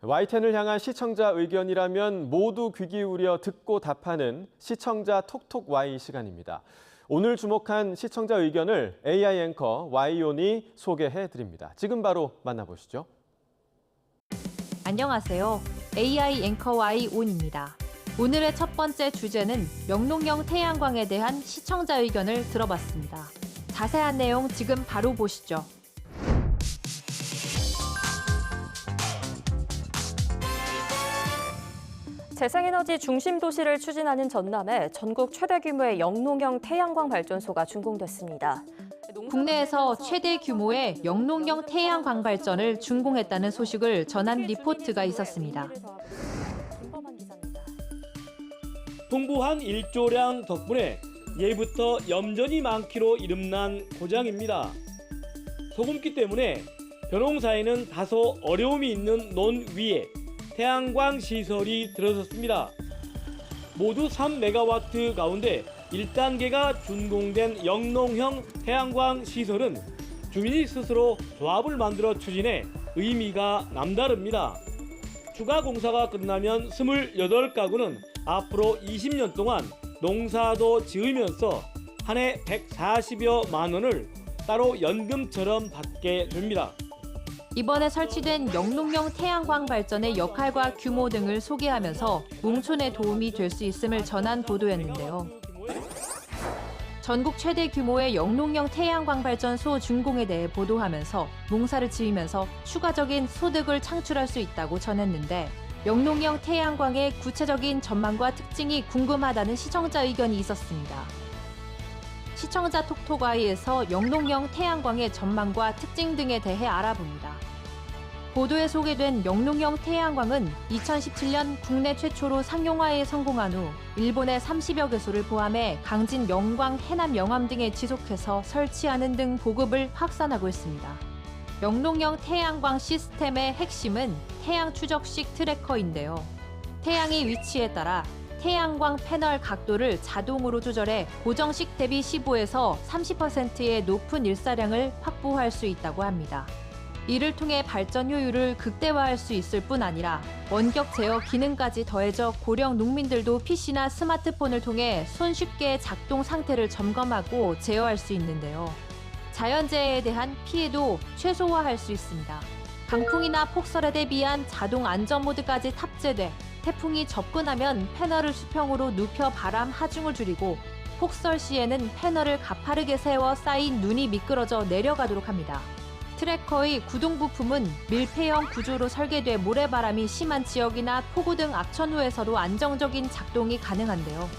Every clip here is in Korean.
Y10을 향한 시청자 의견이라면 모두 귀 기울여 듣고 답하는 시청자 톡톡 Y 시간입니다. 오늘 주목한 시청자 의견을 AI 앵커 Y온이 소개해드립니다. 지금 바로 만나보시죠. 안녕하세요. AI 앵커 Y온입니다. 오늘의 첫 번째 주제는 명농형 태양광에 대한 시청자 의견을 들어봤습니다. 자세한 내용 지금 바로 보시죠. 재생에너지 중심 도시를 추진하는 전남에 전국 최대 규모의 영농형 태양광 발전소가 준공됐습니다. 국내에서 최대 규모의 영농형 태양광 발전을 준공했다는 소식을 전한 리포트가 있었습니다. 풍부한 일조량 덕분에 예부터 염전이 많기로 이름난 고장입니다. 소금기 때문에 벼농사에는 다소 어려움이 있는 논 위에 태양광 시설이 들어섰습니다. 모두 3메가와트 가운데 1단계가 준공된 영농형 태양광 시설은 주민이 스스로 조합을 만들어 추진해 의미가 남다릅니다. 추가 공사가 끝나면 28가구는 앞으로 20년 동안 농사도 지으면서 한 해 140여만 원을 따로 연금처럼 받게 됩니다. 이번에 설치된 영농형 태양광 발전의 역할과 규모 등을 소개하면서 농촌에 도움이 될 수 있음을 전한 보도였는데요. 전국 최대 규모의 영농형 태양광 발전소 준공에 대해 보도하면서 농사를 지으면서 추가적인 소득을 창출할 수 있다고 전했는데 영농형 태양광의 구체적인 전망과 특징이 궁금하다는 시청자 의견이 있었습니다. 시청자 톡톡아이에서 영농형 태양광의 전망과 특징 등에 대해 알아봅니다. 보도에 소개된 영농형 태양광은 2017년 국내 최초로 상용화에 성공한 후 일본의 30여 개소를 포함해 강진 영광, 해남 영암 등에 지속해서 설치하는 등 보급을 확산하고 있습니다. 영농형 태양광 시스템의 핵심은 태양 추적식 트래커인데요. 태양의 위치에 따라 태양광 패널 각도를 자동으로 조절해 고정식 대비 15에서 30%의 높은 일사량을 확보할 수 있다고 합니다. 이를 통해 발전 효율을 극대화할 수 있을 뿐 아니라 원격 제어 기능까지 더해져 고령 농민들도 PC나 스마트폰을 통해 손쉽게 작동 상태를 점검하고 제어할 수 있는데요. 자연재해에 대한 피해도 최소화할 수 있습니다. 강풍이나 폭설에 대비한 자동 안전 모드까지 탑재돼 태풍이 접근하면 패널을 수평으로 눕혀 바람 하중을 줄이고 폭설 시에는 패널을 가파르게 세워 쌓인 눈이 미끄러져 내려가도록 합니다. 트래커의 구동 부품은 밀폐형 구조로 설계돼 모래바람이 심한 지역이나 폭우 등 악천후에서도 안정적인 작동이 가능한데요.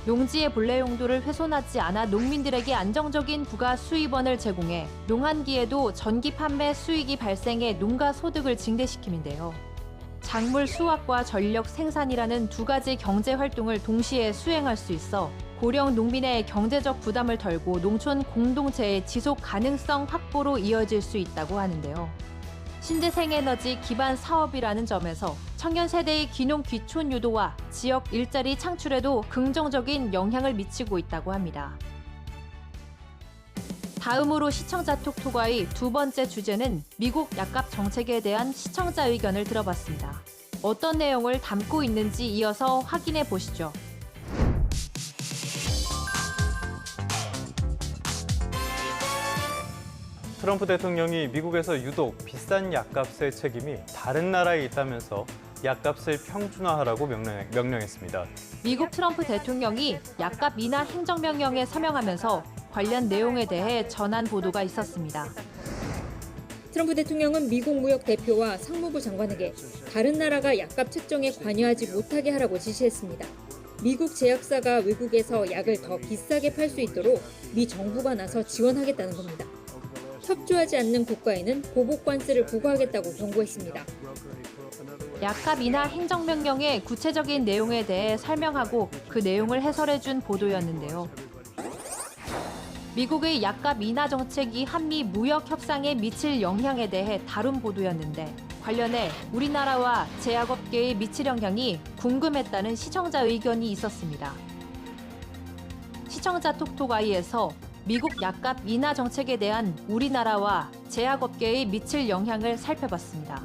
농지의 본래 용도를 훼손하지 않아 농민들에게 안정적인 부가 수입원을 제공해 농한기에도 전기 판매 수익이 발생해 농가 소득을 증대시키는데요. 작물 수확과 전력 생산이라는 두 가지 경제 활동을 동시에 수행할 수 있어 고령 농민의 경제적 부담을 덜고 농촌 공동체의 지속 가능성 확보로 이어질 수 있다고 하는데요. 신재생 에너지 기반 사업이라는 점에서 청년 세대의 귀농 귀촌 유도와 지역 일자리 창출에도 긍정적인 영향을 미치고 있다고 합니다. 다음으로 시청자 톡톡과의 두 번째 주제는 미국 약값 정책에 대한 시청자 의견을 들어봤습니다. 어떤 내용을 담고 있는지 이어서 확인해 보시죠. 트럼프 대통령이 미국에서 유독 비싼 약값의 책임이 다른 나라에 있다면서 약값을 평준화하라고 명령했습니다. 미국 트럼프 대통령이 약값 인하 행정명령에 서명하면서 관련 내용에 대해 전한 보도가 있었습니다. 트럼프 대통령은 미국 무역 대표와 상무부 장관에게 다른 나라가 약값 책정에 관여하지 못하게 하라고 지시했습니다. 미국 제약사가 외국에서 약을 더 비싸게 팔 수 있도록 미 정부가 나서 지원하겠다는 겁니다. 협조하지 않는 국가에는 보복관세를 부과하겠다고 경고했습니다. 약값 인하 행정명령의 구체적인 내용에 대해 설명하고 그 내용을 해설해준 보도였는데요. 미국의 약값 인하 정책이 한미 무역 협상에 미칠 영향에 대해 다룬 보도였는데 관련해 우리나라와 제약업계에 미칠 영향이 궁금했다는 시청자 의견이 있었습니다. 시청자 톡톡아이에서 미국 약값 인하 정책에 대한 우리나라와 제약업계에 미칠 영향을 살펴봤습니다.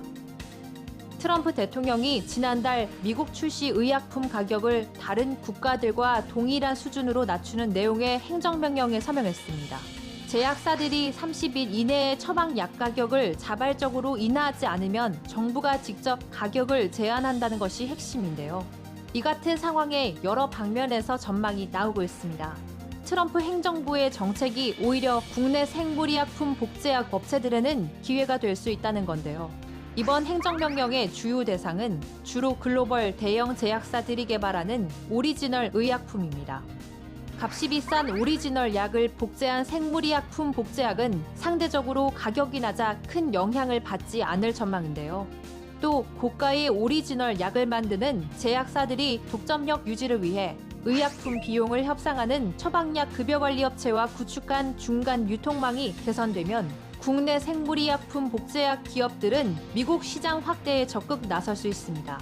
트럼프 대통령이 지난달 미국 출시 의약품 가격을 다른 국가들과 동일한 수준으로 낮추는 내용의 행정명령에 서명했습니다. 제약사들이 30일 이내에 처방약 가격을 자발적으로 인하하지 않으면 정부가 직접 가격을 제한한다는 것이 핵심인데요. 이 같은 상황에 여러 방면에서 전망이 나오고 있습니다. 트럼프 행정부의 정책이 오히려 국내 생물의약품 복제약 업체들에는 기회가 될 수 있다는 건데요. 이번 행정명령의 주요 대상은 주로 글로벌 대형 제약사들이 개발하는 오리지널 의약품입니다. 값이 비싼 오리지널 약을 복제한 생물의약품 복제약은 상대적으로 가격이 낮아 큰 영향을 받지 않을 전망인데요. 또 고가의 오리지널 약을 만드는 제약사들이 독점력 유지를 위해 의약품 비용을 협상하는 처방약 급여관리업체와 구축한 중간 유통망이 개선되면 국내 생물의약품 복제약 기업들은 미국 시장 확대에 적극 나설 수 있습니다.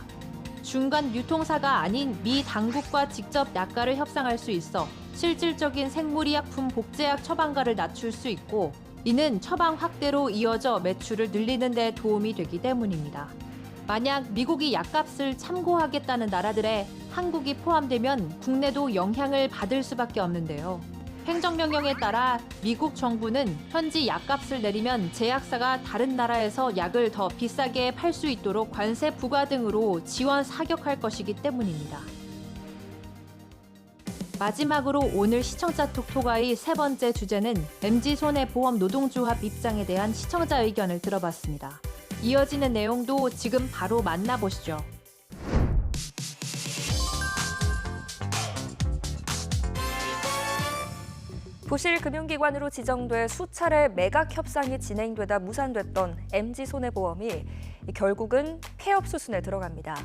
중간 유통사가 아닌 미 당국과 직접 약가를 협상할 수 있어 실질적인 생물의약품 복제약 처방가를 낮출 수 있고, 이는 처방 확대로 이어져 매출을 늘리는 데 도움이 되기 때문입니다. 만약 미국이 약값을 참고하겠다는 나라들에 한국이 포함되면 국내도 영향을 받을 수밖에 없는데요. 행정명령에 따라 미국 정부는 현지 약값을 내리면 제약사가 다른 나라에서 약을 더 비싸게 팔 수 있도록 관세 부과 등으로 지원 사격할 것이기 때문입니다. 마지막으로 오늘 시청자 톡톡아의 세 번째 주제는 MZ손해보험 노동조합 입장에 대한 시청자 의견을 들어봤습니다. 이어지는 내용도 지금 바로 만나보시죠. 부실금융기관으로 지정돼 수차례 매각 협상이 진행되다 무산됐던 MZ손해보험이 결국은 폐업 수순에 들어갑니다.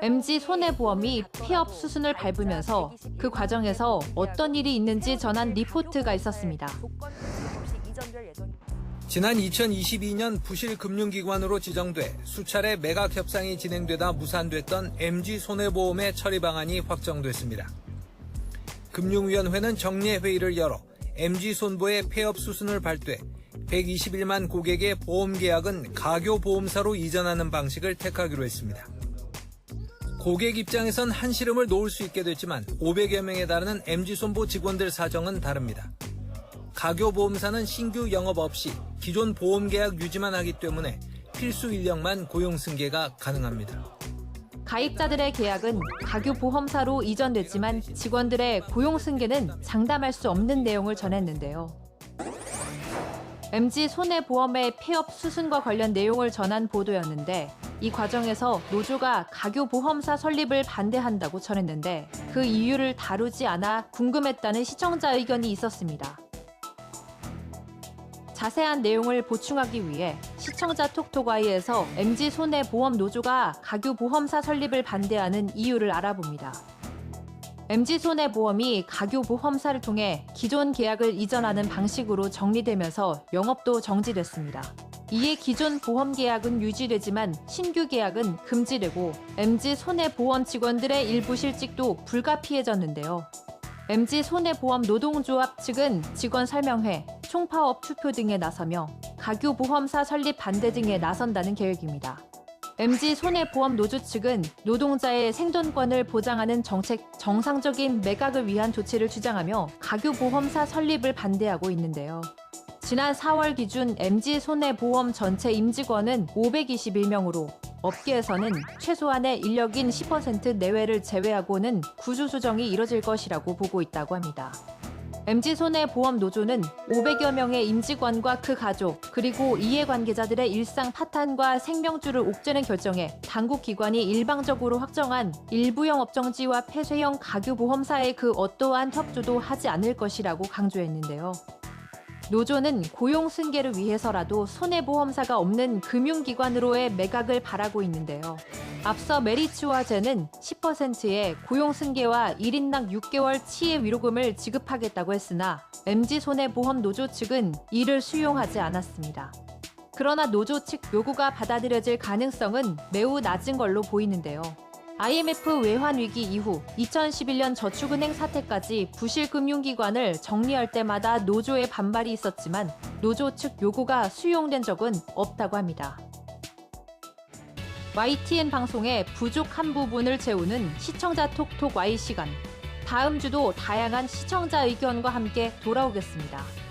MZ손해보험이 폐업 수순을 밟으면서 그 과정에서 어떤 일이 있는지 전한 리포트가 있었습니다. 지난 2022년 부실금융기관으로 지정돼 수차례 매각 협상이 진행되다 무산됐던 MZ손해보험의 처리 방안이 확정됐습니다. 금융위원회는 정례 회의를 열어 MZ손보의 폐업 수순을 발표해 121만 고객의 보험계약은 가교보험사로 이전하는 방식을 택하기로 했습니다. 고객 입장에선 한시름을 놓을 수 있게 됐지만 500여 명에 달하는 MZ손보 직원들 사정은 다릅니다. 가교보험사는 신규 영업 없이 기존 보험계약 유지만 하기 때문에 필수 인력만 고용 승계가 가능합니다. 가입자들의 계약은 가교보험사로 이전됐지만 직원들의 고용 승계는 장담할 수 없는 내용을 전했는데요. MZ손해보험의 폐업 수순과 관련 내용을 전한 보도였는데, 이 과정에서 노조가 가교보험사 설립을 반대한다고 전했는데 그 이유를 다루지 않아 궁금했다는 시청자 의견이 있었습니다. 자세한 내용을 보충하기 위해 시청자 톡톡아이에서 MZ손해보험 노조가 가교보험사 설립을 반대하는 이유를 알아봅니다. MZ손해보험이 가교보험사를 통해 기존 계약을 이전하는 방식으로 정리되면서 영업도 정지됐습니다. 이에 기존 보험 계약은 유지되지만 신규 계약은 금지되고 MZ손해보험 직원들의 일부 실직도 불가피해졌는데요. MZ손해보험 노동조합 측은 직원 설명회, 총파업 투표 등에 나서며 가교보험사 설립 반대 등에 나선다는 계획입니다. MZ손해보험 노조 측은 노동자의 생존권을 보장하는 정상적인 매각을 위한 조치를 주장하며 가교보험사 설립을 반대하고 있는데요. 지난 4월 기준 MZ손해보험 전체 임직원은 521명으로 업계에서는 최소한의 인력인 10% 내외를 제외하고는 구조 조정이 이뤄질 것이라고 보고 있다고 합니다. MZ손해보험 노조는 500여 명의 임직원과 그 가족, 그리고 이해관계자들의 일상 파탄과 생명줄을 옥죄는 결정에 당국기관이 일방적으로 확정한 일부형 업정지와 폐쇄형 가교보험사의 그 어떠한 협조도 하지 않을 것이라고 강조했는데요. 노조는 고용 승계를 위해서라도 손해보험사가 없는 금융기관으로의 매각을 바라고 있는데요. 앞서 메리츠와제는 10%의 고용 승계와 1인당 6개월 치해 위로금을 지급하겠다고 했으나 MZ손해보험 노조 측은 이를 수용하지 않았습니다. 그러나 노조 측 요구가 받아들여질 가능성은 매우 낮은 걸로 보이는데요. IMF 외환위기 이후 2011년 저축은행 사태까지 부실금융기관을 정리할 때마다 노조의 반발이 있었지만 노조 측 요구가 수용된 적은 없다고 합니다. YTN 방송의 부족한 부분을 채우는 시청자 톡톡 Y 시간. 다음 주도 다양한 시청자 의견과 함께 돌아오겠습니다.